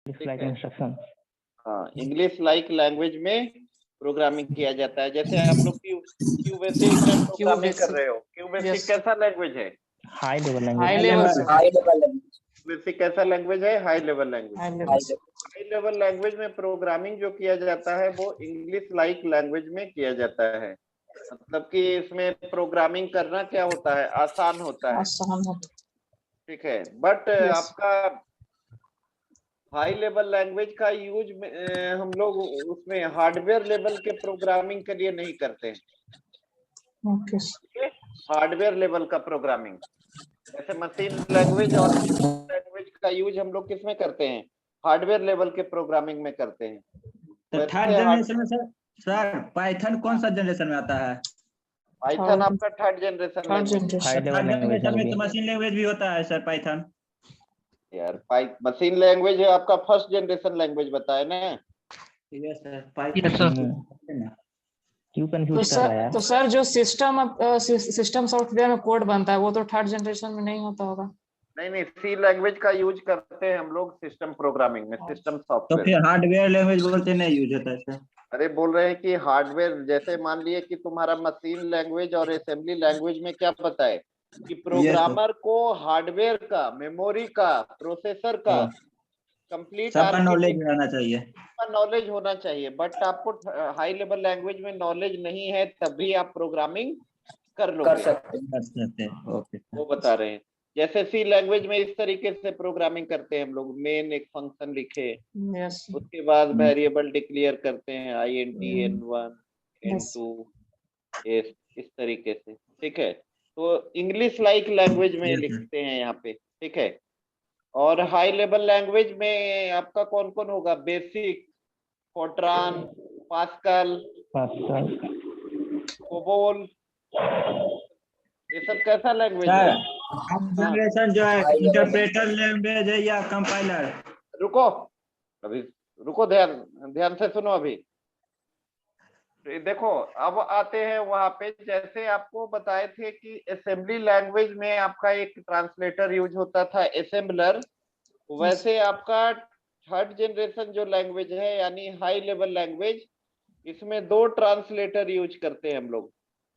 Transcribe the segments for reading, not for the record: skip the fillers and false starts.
ठीक लाइक है। इंस्ट्रक्शन। हाँ, इंग्लिश लाइक लैंग्वेज में प्रोग्रामिंग किया जाता है। जैसे आप लोग क्यूबेसिक में प्रोग्रामिंग कर रहे हो। क्यूबेसिक कैसा लैंग्वेज है? High level high language. Level QBasic कैसा लैंग्वेज है? High level language. High level language में प्रोग्रामिंग जो किया जाता है वो इंग्लिश लाइक लैंग्वेज में किया जाता है। मतलब कि इसमें प्रोग्रामिंग करना क्या होता है? आसान होता है। ठीक है। बट आपका हाई लेवल लैंग्वेज का यूज हम लोग उसमें हार्डवेयर लेवल के प्रोग्रामिंग के लिए नहीं करते हैं। हार्डवेयर लेवल का प्रोग्रामिंग, जैसे मशीन लैंग्वेज और लैंग्वेज का यूज हम लोग किसमें करते हैं? हार्डवेयर लेवल के प्रोग्रामिंग में करते हैं। तो थर्ड जनरेशन में सर पाइथन कौन सा जनरेशन में आता है? पाइथन आपका third generation language. Third generation में तो मशीन लैंग्वेज भी होता है सर पाइथन। यार मशीन लैंग्वेज है आपका फर्स्ट जनरेशन लैंग्वेज बताया ना। Yes sir Python. क्यों कंफ्यूज कर रहा है यार? तो सर जो सिस्टम सॉफ्टवेयर में कोड बनता है वो तो थर्ड जनरेशन में नहीं होता होगा। नहीं, सी लैंग्वेज का यूज करते हैं हम लोग सिस्टम प्रोग्रामिंग में, सिस्टम तो सॉफ्टवेयर। फिर हार्डवेयर लैंग्वेज बोलते नहीं यूज होता है सर? अरे बोल रहे हैं कि हार्डवेयर, जैसे मान लिए कि तुम्हारा मशीन लैंग्वेज और असेंबली लैंग्वेज में क्या पता है कि प्रोग्रामर को हार्डवेयर का, मेमोरी का, प्रोसेसर का कंप्लीट सबका नॉलेज रहना चाहिए। नॉलेज होना चाहिए। बट आपको हाई लेवल लैंग्वेज में नॉलेज नहीं है तभी आप प्रोग्रामिंग कर लोगे। ओके वो बता रहे हैं। जैसे सी लैंग्वेज में इस तरीके से प्रोग्रामिंग करते हैं हम लोग। मेन एक फंक्शन लिखे, उसके बाद वेरिएबल डिक्लेयर करते हैं int n1 n2 इस तरीके से। ठीक है। तो इंग्लिश लाइक लैंग्वेज में लिखते हैं यहाँ पे। ठीक है। और हाई लेवल लैंग्वेज में आपका कौन कौन होगा? बेसिक, फोर्ट्रान, पास्कल, कोबोल, ये सब कैसा लैंग्वेज है? जनरेशन जो है इंटरप्रेटर लैंग्वेज है या कंपाइलर? रुको अभी, रुको, ध्यान से सुनो। अभी देखो, अब आते हैं वहां पे। जैसे आपको बताए थे कि असेंबली लैंग्वेज में आपका एक ट्रांसलेटर यूज होता था, असेंबलर। वैसे आपका थर्ड जनरेशन जो लैंग्वेज है यानी हाई लेवल लैंग्वेज, इसमें दो ट्रांसलेटर यूज करते हैं हम लोग।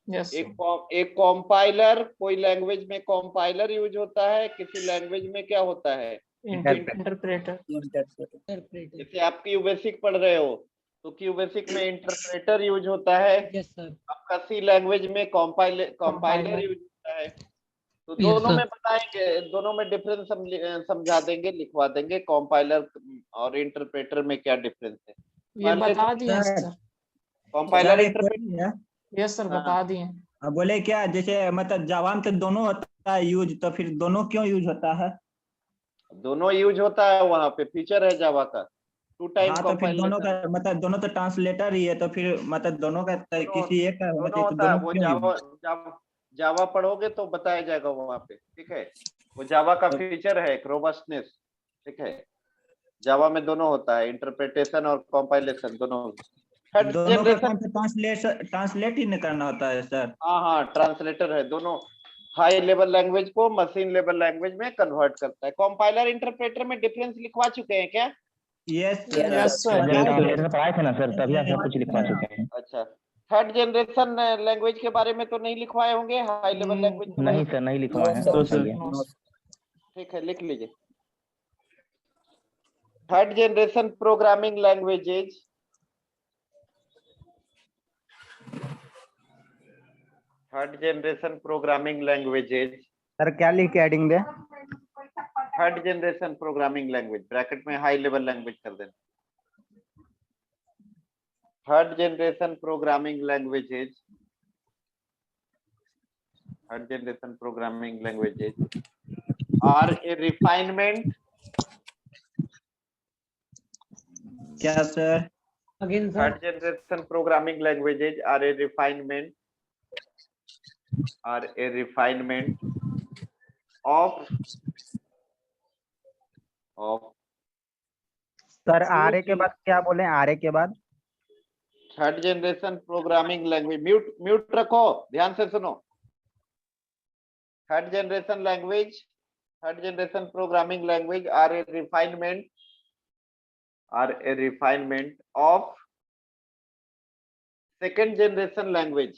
एक कॉम्पाइलर, कोई लैंग्वेज में कॉम्पाइलर यूज होता है, किसी लैंग्वेज में क्या होता है? इंटरप्रेटर। जैसे आप क्यूबेसिक पढ़ रहे हो तो क्यूबेसिक में इंटरप्रेटर यूज होता है। आपका सी लैंग्वेज में कॉम्पाइलर यूज होता है। तो दोनों में बताएंगे, दोनों में डिफरेंस समझा देंगे, लिखवा देंगे। कॉम्पाइलर और इंटरप्रेटर में क्या डिफरेंस है ये बता दिए सर। कॉम्पाइलर इंटरप्रेटर। यस सर बता दिए। बोले क्या, जैसे मतलब जावा में तो दोनों होता है यूज, तो फिर दोनों क्यों यूज होता है? दोनों यूज होता है, वहां पे फीचर है जावा का, टू टाइम तो फिर दोनों का कंपाइलेशन। मतलब दोनों तो ट्रांसलेटर ही है, तो फिर मतलब दोनों का किसी एक का होना चाहिए, तो होता है। दोनों वो क्यों यूज? जावा पढ़ोगे तो बताया जाएगा वहां पे। ठीक है। वो जावा का फीचर है एक, रोबस्टनेस। ठीक है। जावा में दोनों होता है, इंटरप्रिटेशन और कंपाइलेशन दोनों। दोनों का काम ट्रांसलेट ही नहीं करना होता है सर? हाँ, ट्रांसलेटर है। दोनों हाई लेवल लैंग्वेज को मशीन लेवल लैंग्वेज में कन्वर्ट करता है। कंपाइलर इंटरप्रेटर में डिफरेंस लिखवा चुके हैं क्या? यस सर पढ़ाए थे ना सर, तभी आप सब कुछ लिखवा चुके हैं। अच्छा, थर्ड जनरेशन लैंग्वेज के बारे में तो नहीं लिखवाए होंगे हाई लेवल लैंग्वेज? नहीं सर, नहीं लिखवाए हैं। ठीक है, लिख लीजिए। Third generation programming languages, third generation programming languages. Sir क्या लिख के एडिंग दे? Third generation programming language bracket में हाई लेवल लैंग्वेज कर देना। Third generation programming languages, third generation programming languages are a refinement. क्या sir? Again sir. Third generation programming languages are a refinement, are a refinement of sir are a के बाद क्या बोले? आरए के बाद third generation programming language. Mute रखो, ध्यान से सुनो। Third generation language, third generation programming language are a refinement are a refinement of second generation language.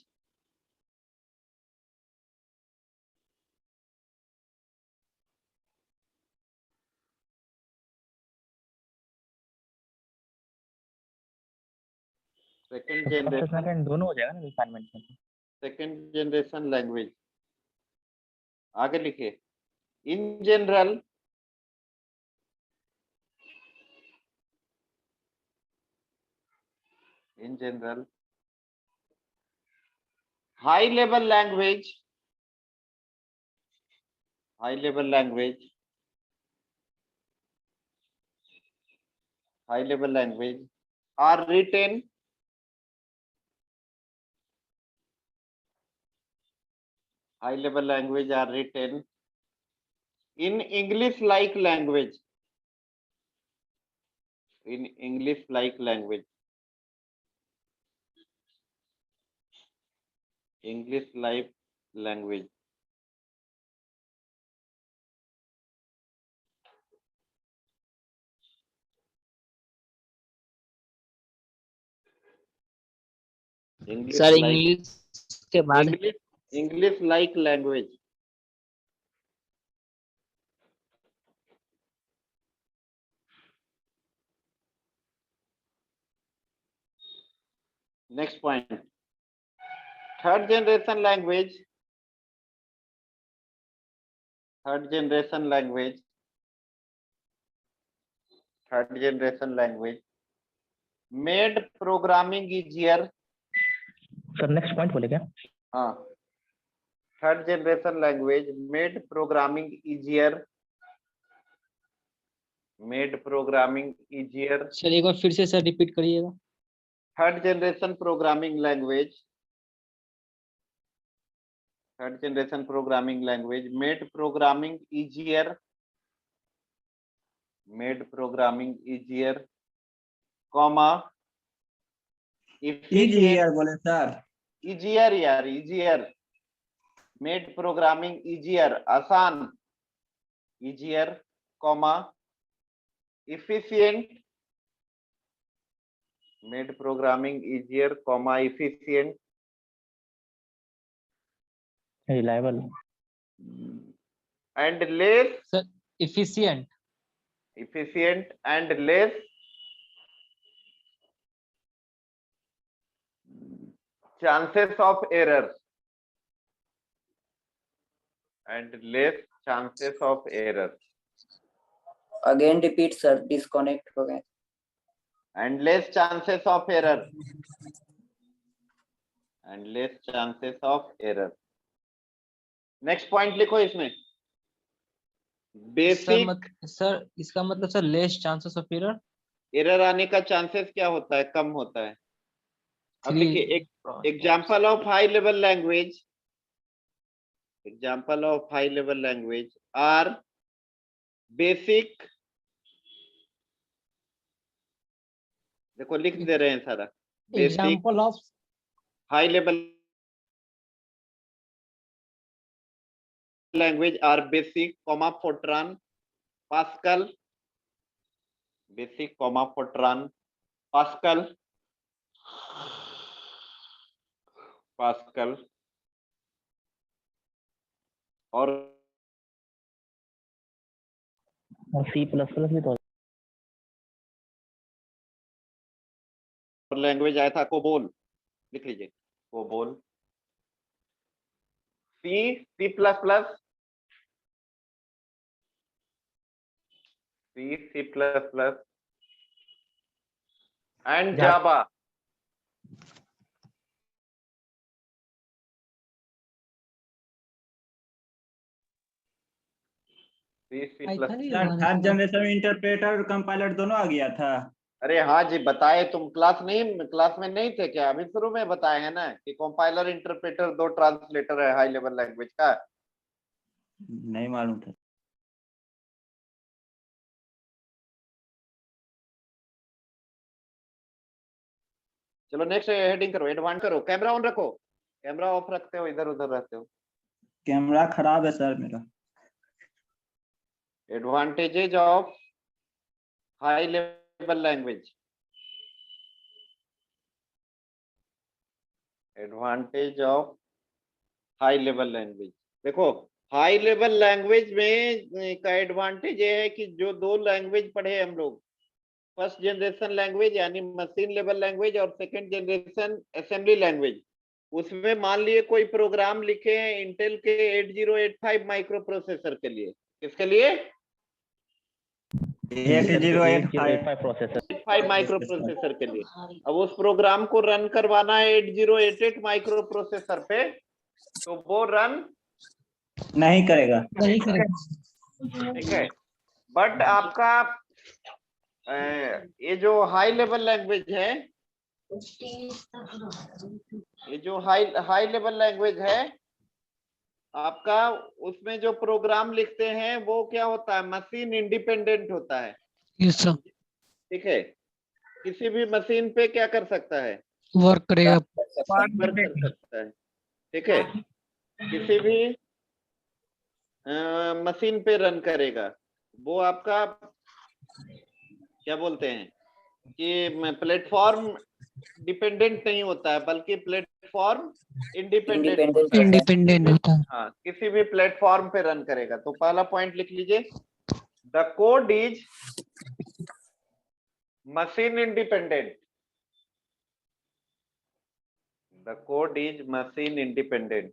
Second generation, दोनों हो जाएगा ना रिफाइनमेंट में। second generation language. आगे लिखिए, in general high level language are written in English like language. Sir English के बाद English like language. Next point, third generation language made programming easier. Sir next point बोले क्या? हाँ, third generation language made programming easier. Sir एक बार फिर से sir repeat करिएगा। Third generation programming language made programming easier, comma easier बोले sir. easier made programming easier, आसान, easier, comma efficient made programming easier, comma efficient, reliable and less sir efficient and less chances of error. Again repeat sir, disconnect हो गए। And less chances of error. Next point लिखो इसमें, basic sir इसका मतलब sir less chances of error. Error आने का chances क्या होता है? कम होता है। अब देखिए, एक example of high level language are BASIC, देखो लिख दे रहे हैं सारा, example of high level language are BASIC, comma Fortran, Pascal, BASIC comma Fortran, Pascal और C++ भी तो लैंग्वेज आया था कोबोल, लिख लीजिए COBOL, C++, and Java. Third generation interpreter और कंपाइलर दोनों आ गया था। अरे हाँ जी, बताए तुम क्लास में नहीं थे क्या? अभी शुरू में बताए हैं ना कि कंपाइलर इंटरप्रेटर दो ट्रांसलेटर है हाई लेवल लैंग्वेज का। नहीं मालूम था। चलो नेक्स्ट हेडिंग करो, एडवांस करो, कैमरा ऑन रखो, कैमरा ऑफ रखते हो, इधर उधर रहते हो। कैमरा खराब है सर मेरा। Advantages of high level level language, advantage of high level language. देखो हाई लेवल लैंग्वेज में का एडवांटेज ये है कि जो दो लैंग्वेज पढ़े हम लोग, फर्स्ट जनरेशन लैंग्वेज यानी मशीन लेवल लैंग्वेज और सेकंड जनरेशन असेंबली लैंग्वेज, उसमें मान लिए कोई प्रोग्राम लिखे हैं इंटेल के 8085 माइक्रो प्रोसेसर के लिए, किसके लिए? 8085 प्रोसेसर 5 माइक्रो प्रोसेसर के लिए। अब उस प्रोग्राम को रन करवाना है 8088 माइक्रो प्रोसेसर पे, तो वो रन नहीं करेगा। नहीं करेगा। ठीक है। बट आपका ये जो हाई लेवल लैंग्वेज है, ये जो हाई लेवल लैंग्वेज है आपका, उसमें जो प्रोग्राम लिखते हैं वो क्या होता है, मशीन इंडिपेंडेंट होता है। Yes sir. ठीक है, किसी भी मशीन पे क्या कर सकता है, वर्क करेगा। वर्क कर सकता है। ठीक है, किसी भी मशीन पे रन करेगा। वो आपका क्या बोलते हैं कि प्लेटफॉर्म डिपेंडेंट नहीं होता है, बल्कि प्लेटफॉर्म इंडिपेंडेंट होता है। हाँ, किसी भी प्लेटफॉर्म पे रन करेगा। तो पहला पॉइंट लिख लीजिए, the code is machine independent. The code is machine independent.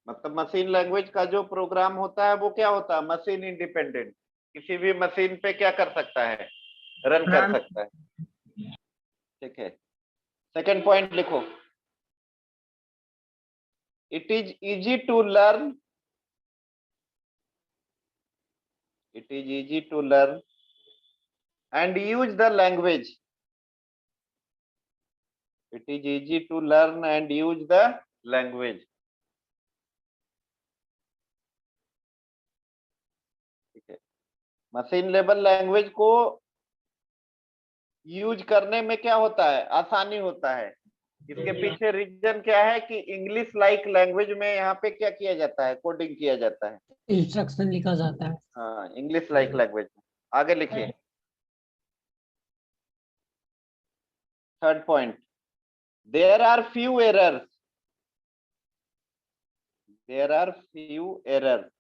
मतलब मशीन लैंग्वेज का जो प्रोग्राम होता है वो क्या होता है, मशीन इंडिपेंडेंट, किसी भी मशीन पे क्या कर सकता है, रन कर सकता है। ठीक है, सेकंड पॉइंट लिखो, it is easy to learn, it is easy to learn and use the language, it is easy to learn and use the language. ठीक है, मशीन लेवल लैंग्वेज को यूज करने में क्या होता है, आसानी होता है। इसके पीछे रीजन क्या है कि इंग्लिश लाइक लैंग्वेज में यहाँ पे क्या किया जाता है, कोडिंग किया जाता है, इंस्ट्रक्शन लिखा जाता है। हाँ, इंग्लिश लाइक लैंग्वेज में। आगे लिखिए, third point, there are few errors, there are few errors.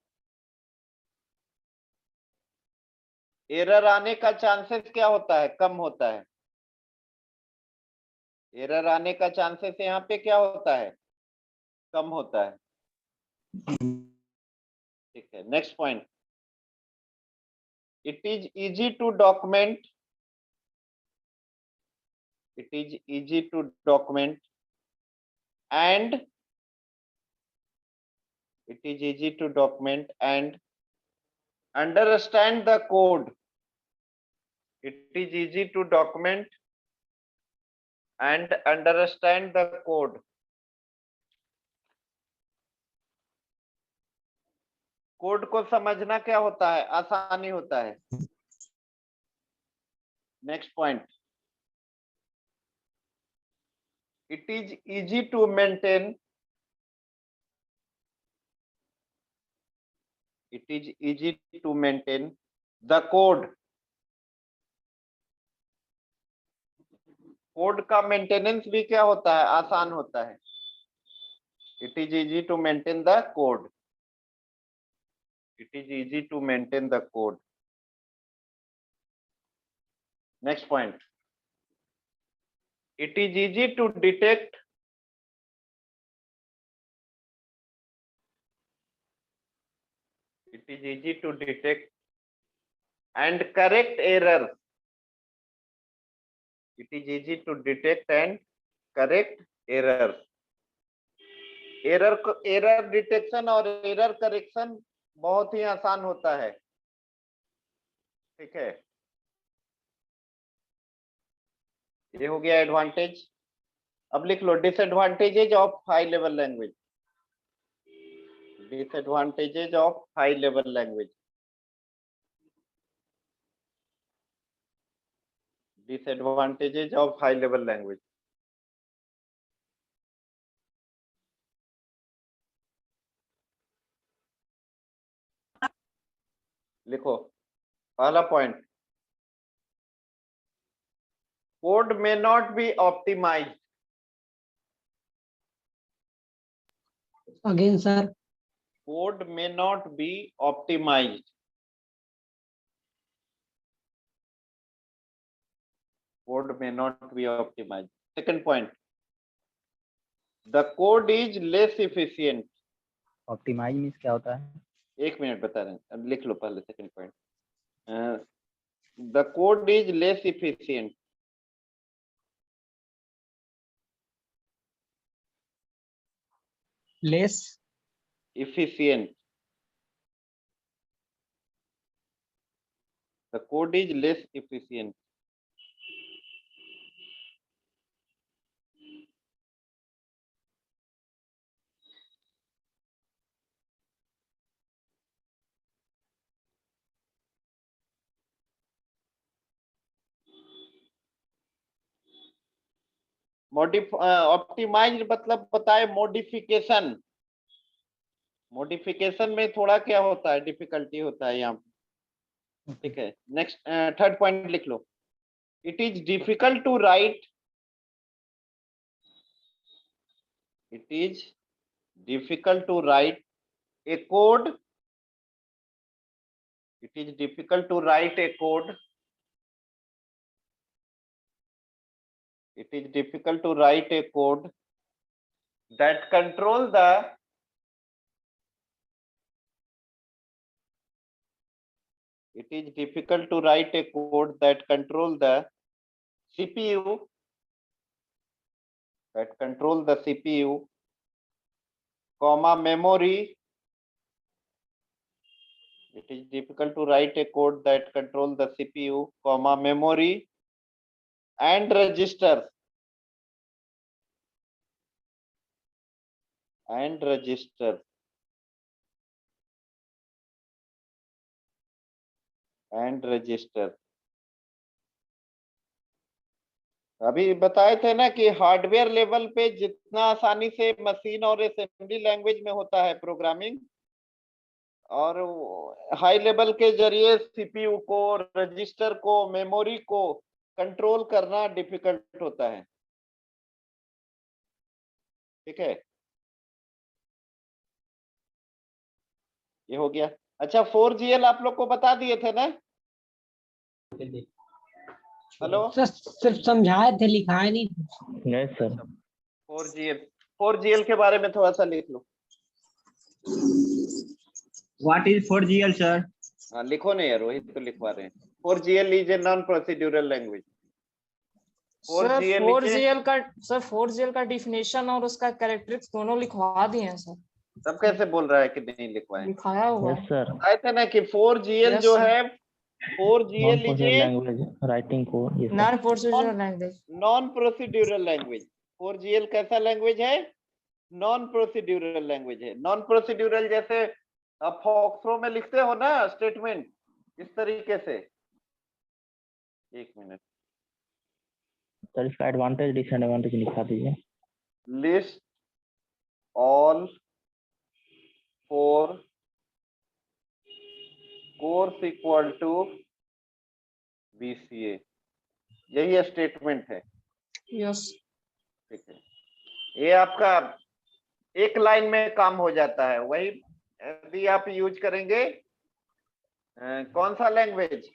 Error आने का चांसेस क्या होता है, कम होता है। एरर आने का चांसेस यहाँ पे क्या होता है, कम होता है। ठीक है, next point, it is easy to document, it is easy to document and it is easy to document and understand the code, it is easy to document and understand the code। Code को समझना क्या होता है, आसानी होता है। Next point, it is easy to maintain, it is easy to maintain the code। Code का maintenance भी क्या होता है, आसान होता है। it is easy to maintain the code, it is easy to maintain the code। next point, it is easy to detect, it is easy to detect and correct errors, it is easy to detect and correct errors। Error detection और error correction बहुत ही आसान होता है। ठीक है, ये हो गया एडवांटेज। अब लिख लो disadvantages of high level language, disadvantages of high level language, disadvantages of high level language. लिखो पहला point, code may not be optimized. Again sir. Code may not be optimized. Code may not be optimized. Second point, the code is less efficient. Optimize means क्या होता है? एक minute बता रहे हैं, अब लिख लो पहले second point. The code is less efficient. Less efficient. The code is less efficient. Optimize मतलब बताए मॉडिफिकेशन। मॉडिफिकेशन में थोड़ा क्या होता है, डिफिकल्टी होता है यहाँ पे। ठीक है, नेक्स्ट थर्ड पॉइंट लिख लो, it is difficult to write, it is difficult to write a code, it is difficult to write a code, it is difficult to write a code that control the it is difficult to write a code that control the CPU, that control the CPU, comma memory. It is difficult to write a code that control the CPU, comma memory and registers, and registers, and registers. अभी बताए थे ना कि hardware level पे जितना आसानी से machine और असेंबली लैंग्वेज में होता है प्रोग्रामिंग, और हाई लेवल के जरिए सीपीयू को, रजिस्टर को, मेमोरी को कंट्रोल करना डिफिकल्ट होता है। ठीक है, ये हो गया। अच्छा, 4GL आप लोग को बता दिए थे ना? हेलो सर, सिर्फ समझाए थे, लिखाए नहीं थे। Yes sir. 4GL के बारे में थोड़ा सा लिख लो। What is 4GL sir? हाँ लिखो नहीं यार, रोहित तो लिखवा रहे हैं। 4GL is a non procedural language. Sir 4GL का डिफिनेशन और उसका कैरेक्टरिस्टिक्स दोनों लिखवा दिए हैं सर। सब कैसे बोल रहा है कि नहीं लिखवाए? लिखाया हुआ यस है। सर। आए थे ना कि 4GL जो है, 4GL is a language writing को, non procedural language. Non procedural language. 4GL कैसा लैंग्वेज है? नॉन प्रोसीड्यूरल लैंग्वेज है। नॉन प्रोसीड्यूरल जैसे आप फॉक्सट्रो में लिखते हो ना स्टेटमेंट, इस तरीके से। एक मिनट सर, इसका एडवांटेज डिसएडवांटेज लिखा दीजिए। List all for course equal to BCA, यही स्टेटमेंट है। यस। ठीक है, ये आपका एक लाइन में काम हो जाता है। वही यदि आप यूज करेंगे कौन सा लैंग्वेज?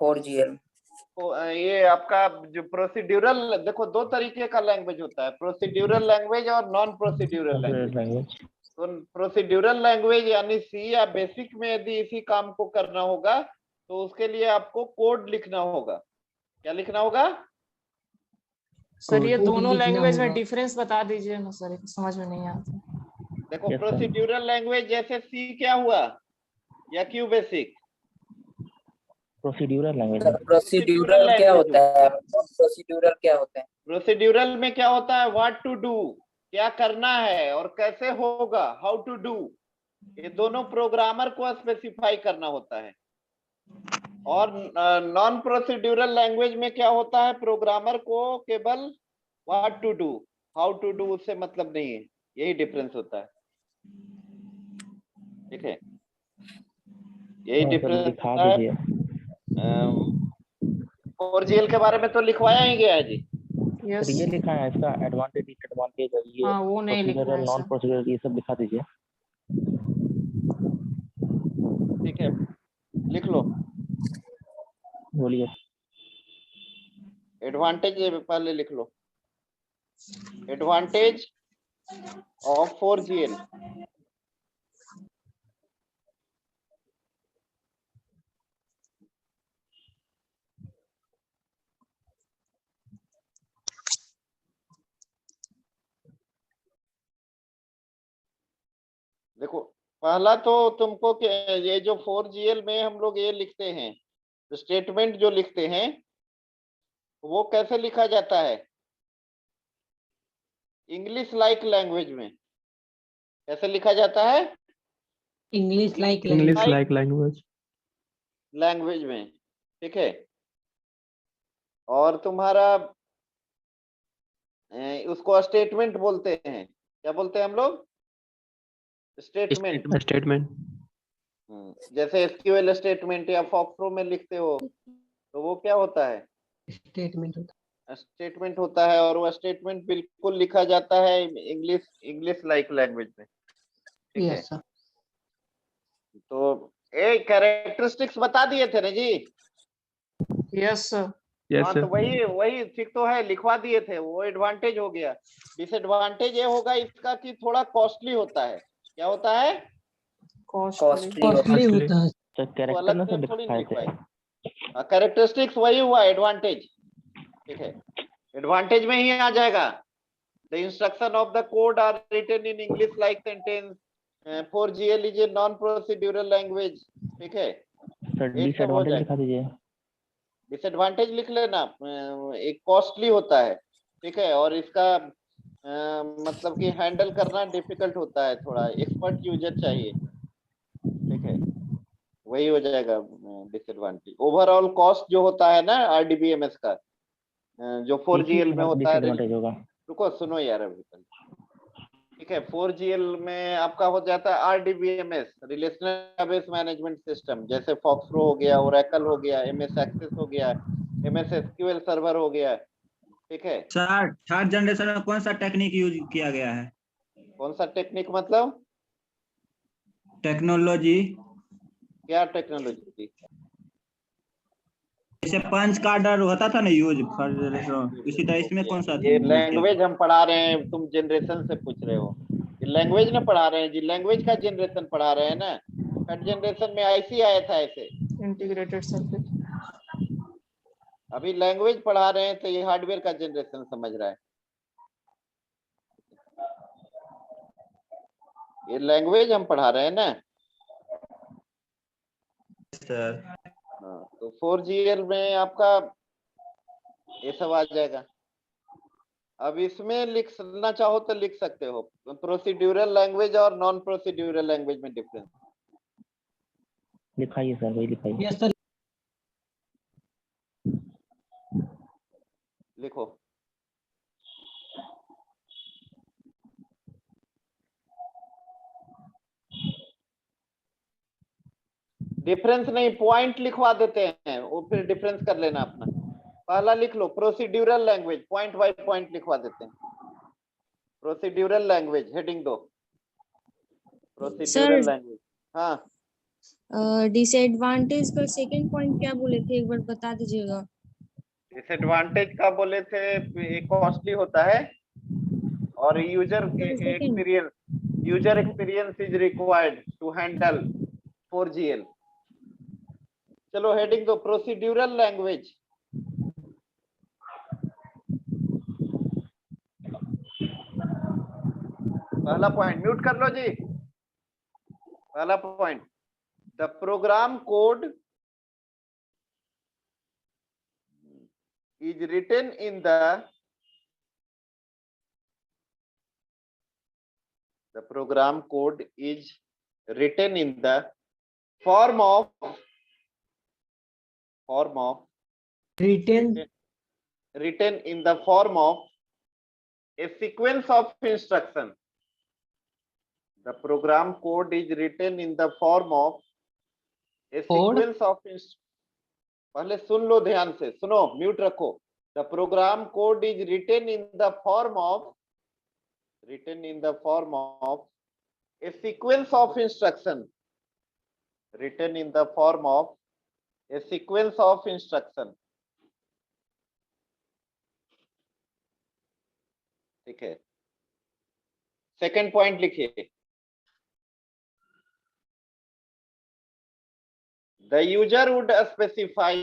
4GL। ये आपका जो प्रोसीड्यूरल, देखो दो तरीके का लैंग्वेज होता है, प्रोसीड्यूरल लैंग्वेज और नॉन प्रोसीड्यूरल लैंग्वेज। तो प्रोसीड्यूरल लैंग्वेज यानी सी या बेसिक में यदि इसी काम को करना होगा तो उसके लिए आपको कोड लिखना होगा। क्या लिखना होगा सर? ये दोनों लैंग्वेज में डिफरेंस बता दीजिए ना सर, समझ में नहीं आता। देखो प्रोसीड्यूरल लैंग्वेज जैसे सी क्या हुआ, या Q basic? Procedural language. Procedural क्या होता है? प्रोसीड्यूरल क्या होता है? प्रोसीड्यूरल में क्या होता है? व्हाट टू डू, क्या करना है और कैसे होगा, हाउ टू डू। ये दोनों प्रोग्रामर को स्पेसिफाई करना होता है। और नॉन प्रोसीड्यूरल लैंग्वेज में क्या होता है? प्रोग्रामर को केवल what to do, how to do उससे मतलब नहीं है। यही डिफरेंस होता है। ठीक है, यही डिफरेंस लिखा होता है। दीजिए। 4GL के बारे में तो लिखवाया ही गया है जी। यस सर ये लिखा है इसका एडवांटेज डिसएडवांटेज और ये हाँ वो नहीं लिखा प्रोसीजरल है नॉन सर। प्रोसीजरल ये सब दिखा दीजिए। ठीक है, लिख लो। बोलिए। एडवांटेज पहले लिख लो। Advantage of 4GL। देखो, पहला तो तुमको ये जो 4GL में हम लोग ये लिखते हैं, स्टेटमेंट जो लिखते हैं वो कैसे लिखा जाता है? इंग्लिश लाइक लैंग्वेज में कैसे लिखा जाता है? इंग्लिश लाइक लैंग्वेज में, ठीक है। और तुम्हारा उसको स्टेटमेंट बोलते हैं। क्या बोलते हैं हम लोग? स्टेटमेंट। जैसे SQL स्टेटमेंट या फॉक्सरो में लिखते हो तो वो क्या होता है? स्टेटमेंट होता है। और वो स्टेटमेंट बिल्कुल लिखा जाता है इंग्लिश लाइक लैंग्वेज में, ठीक है। तो एक कैरेक्टरिस्टिक्स बता दिए थे ना जी। Yes sir. हाँ, तो वही ठीक तो है, लिखवा दिए थे। वो एडवांटेज हो गया। डिसएडवांटेज ये होगा इसका कि थोड़ा कॉस्टली होता है। क्या होता है? कॉस्टली होता है। तो तो कैरेक्टर अलग ना से सब थोड़ी लिखवाए थे। लिखवाए। कैरेक्टरिस्टिक्स वही हुआ एडवांटेज, ठीक है। एडवांटेज में ही आ जाएगा। The instruction of the code are written in English like sentence. 4GL is a non procedural language, ठीक है। सर एक सब हो डिसएडवांटेज जाएगा। दिखा दीजिए। डिसएडवांटेज लिख लेना। एक कॉस्टली होता है, ठीक है। और इसका मतलब कि हैंडल करना डिफिकल्ट होता है, थोड़ा एक्सपर्ट यूजर चाहिए, ठीक है। वही हो जाएगा डिसएडवांटेज। ओवरऑल कॉस्ट जो होता है ना RDBMS का, जो 4GL में होता है। डिसएडवांटेज होगा। रुको, सुनो यार अभी तक, ठीक है। 4GL में आपका हो जाता है RDBMS, relational database management system. जैसे फॉक्सरो हो गया, ओरेकल हो गया, MS एक्सेस हो गया, MS SQL सर्वर हो गया, ठीक है। थर्ड जनरेशन में कौन सा टेक्निक यूज किया गया है? कौन सा टेक्निक मतलब? टेक्नोलॉजी। क्या टेक्नोलॉजी? जैसे पंच कार्ड होता था ना यूज थर्ड जनरेशन, इसी तरह इसमें कौन सा ये यूज किया? लैंग्वेज हम पढ़ा रहे हैं, तुम जनरेशन से पूछ रहे हो। ये लैंग्वेज ना पढ़ा रहे हैं जी, लैंग्वेज का जनरेशन पढ़ा रहे हैं ना। थर्ड जनरेशन में IC आया था ऐसे। Integrated circuit. अभी लैंग्वेज पढ़ा रहे हैं तो ये हार्डवेयर का जनरेशन समझ रहा है। ये लैंग्वेज हम पढ़ा रहे हैं ना सर। हाँ, तो 4GL में आपका ये सब आ जाएगा। अब इसमें लिखना चाहो तो लिख सकते हो, प्रोसीड्यूरल लैंग्वेज और नॉन प्रोसीड्यूरल लैंग्वेज में डिफरेंस। लिखाइए सर, वही लिखाइए। Yes sir. लिखो। डिफरेंस नहीं, पॉइंट लिखवा देते हैं, वो फिर डिफरेंस कर लेना अपना। पहला लिख लो procedural language, point by point लिखवा देते हैं। प्रोसीड्यूरल लैंग्वेज हेडिंग दो। Procedural language. हाँ, डिसएडवांटेज का सेकंड पॉइंट क्या बोले थे, एक बार बता दीजिएगा। डिसएडवांटेज का बोले थे एक कॉस्टली होता है और user experience is required to handle 4GL। चलो हेडिंग दो प्रोसीड्यूरल लैंग्वेज। पहला पॉइंट म्यूट कर लो जी। पहला point, the program code is written in the program code is written in the form of written in the form of a sequence of instruction. The program code is written in the form of A sequence of पहले सुन लो ध्यान से, सुनो, mute रखो. The program code is written in the form of a sequence of instruction. Written in the form of a sequence of instruction. ठीक है. Second point लिखिए. The user would specify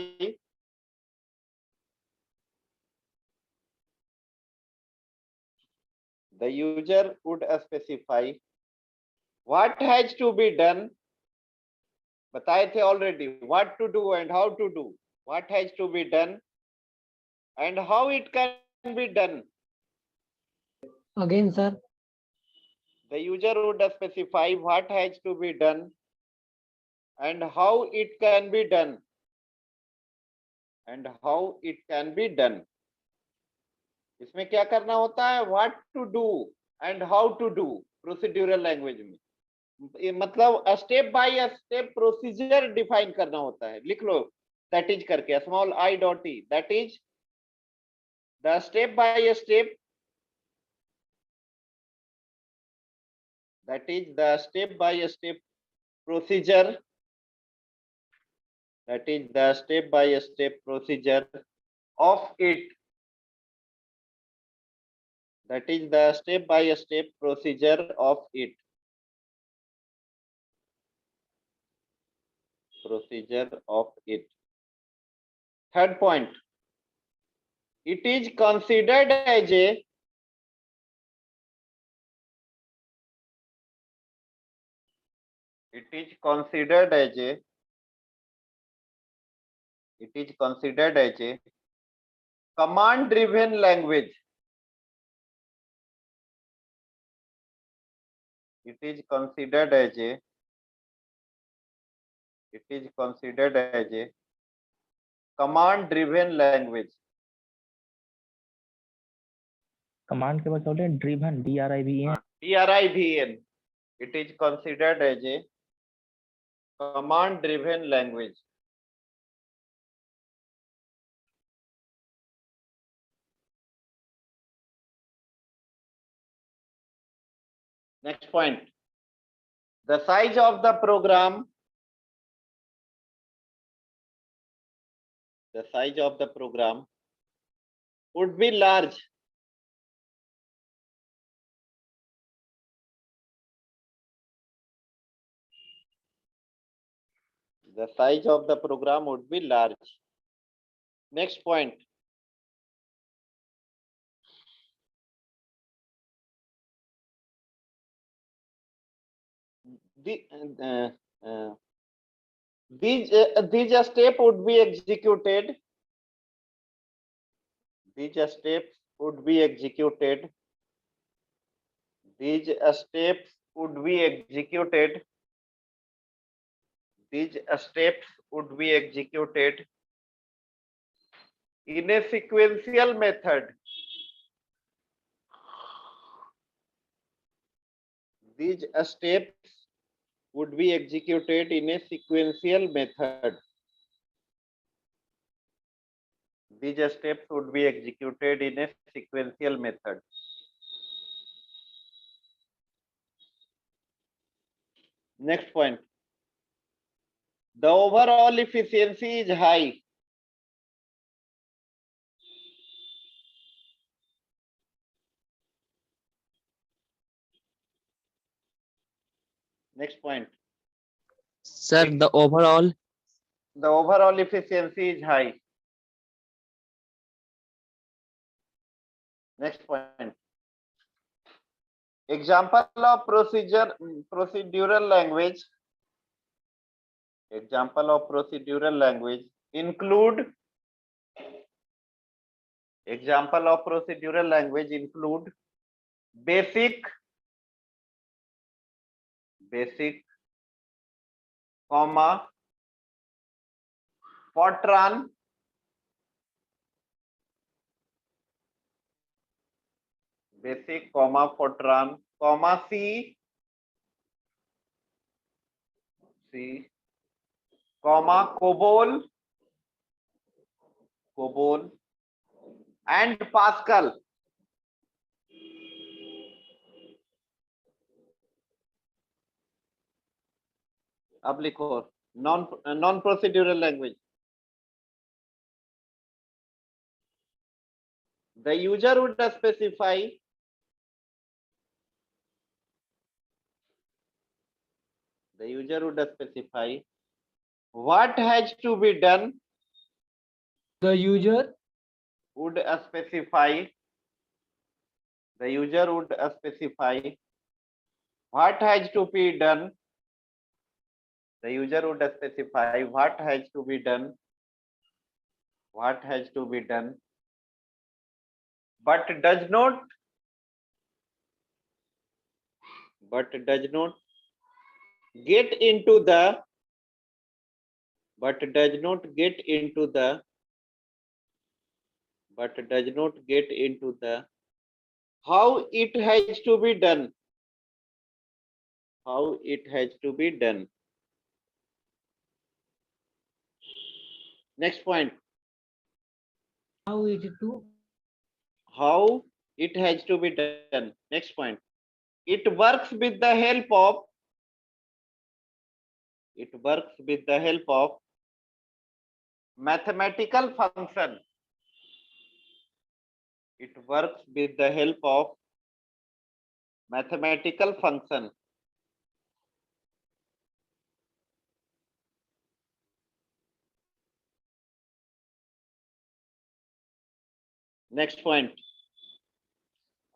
what has to be done. बताए थे already, what to do and how to do. What has to be done and how it can be done. Again, sir. The user would specify what has to be done and how it can be done. इसमें क्या करना होता है? What to do and how to do. Procedural language में मतलब step by step procedure define करना होता है. लिख लो दैट इज करके, small I dot E, that is the step by step, that is the step by step procedure, of it. Third point, it is considered as a command driven language. It is considered as a command driven language. Command के बाद बोलते हैं driven, DRIVN. DRIVN. It is considered as a command driven language. Next point, the size of the program would be large. The size of the program would be large. Next point, these steps would be executed. These steps would be executed in a sequential method. These steps would be executed in a sequential method. These steps would be executed in a sequential method. Next point, the overall efficiency is high. Next point, Sir, the overall efficiency is high. Next point, example of procedural language. Include basic, comma, Fortran, comma C, comma COBOL and Pascal. अब लिखो non procedural language. The user would specify what has to be done. The user Would specify what has to be done. The user would specify what has to be done. But does not get into the how it has to be done. Next point. how it has to be done. Next point. It works with the help of mathematical function. Next point.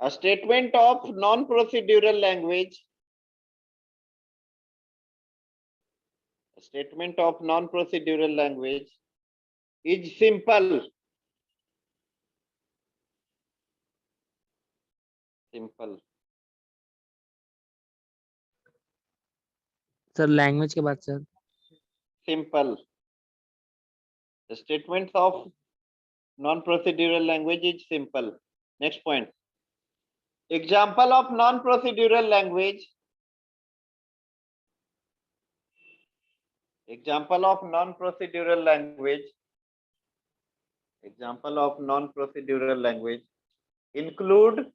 A statement of non-procedural language. Is simple. Sir language के बाद sir Simple. The statements of non-procedural language is simple. Next point. Example of non-procedural language. Example of non-procedural language include.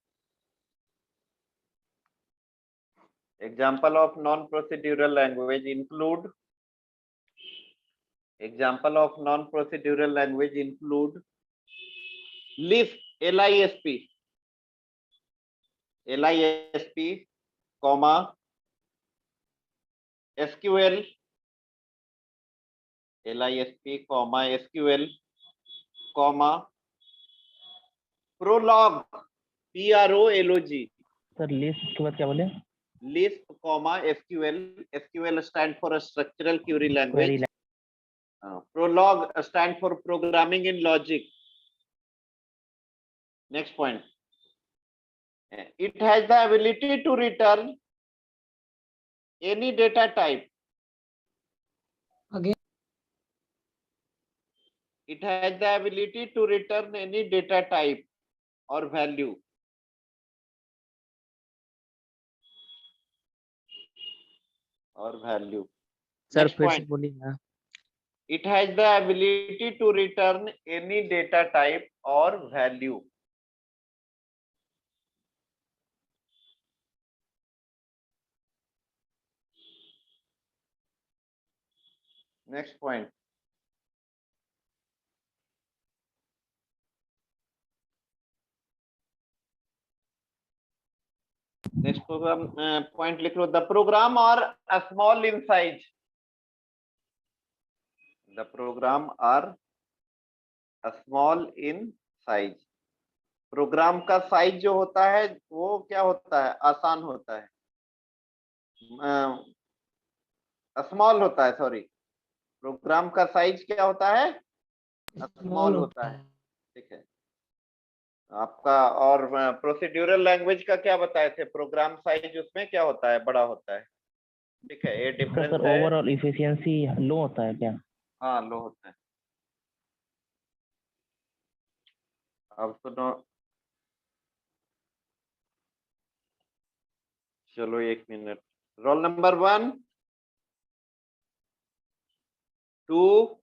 Example of non-procedural language include Lisp, LISP, comma SQL, comma Prolog, PROLOG. Sir list के बाद क्या बोले? Lisp, comma SQL stand for a structural query language. Prolog stand for programming in logic. Next point. It has the ability to return any data type. Again. It has the ability to return any data type or value. Sir Next फिर से point. बोलिए ना. It has the ability to return any data type or value. Next point. Next program point लिख लो. The program are a small in size. The program are a small in size. Program का size जो होता है वो क्या होता है? आसान होता है, स्मॉल होता है. सॉरी, प्रोग्राम का साइज क्या होता है? स्मॉल होता है. ठीक है आपका. और प्रोसीड्यूरल लैंग्वेज का क्या बताए थे? प्रोग्राम साइज उसमें क्या होता है? बड़ा होता है. ठीक है, ये डिफरेंस सर है. ओवरऑल इफिशियंसी लो होता है क्या? हाँ, लो होता है. अब सुनो, चलो 1 मिनट. Roll number 1. to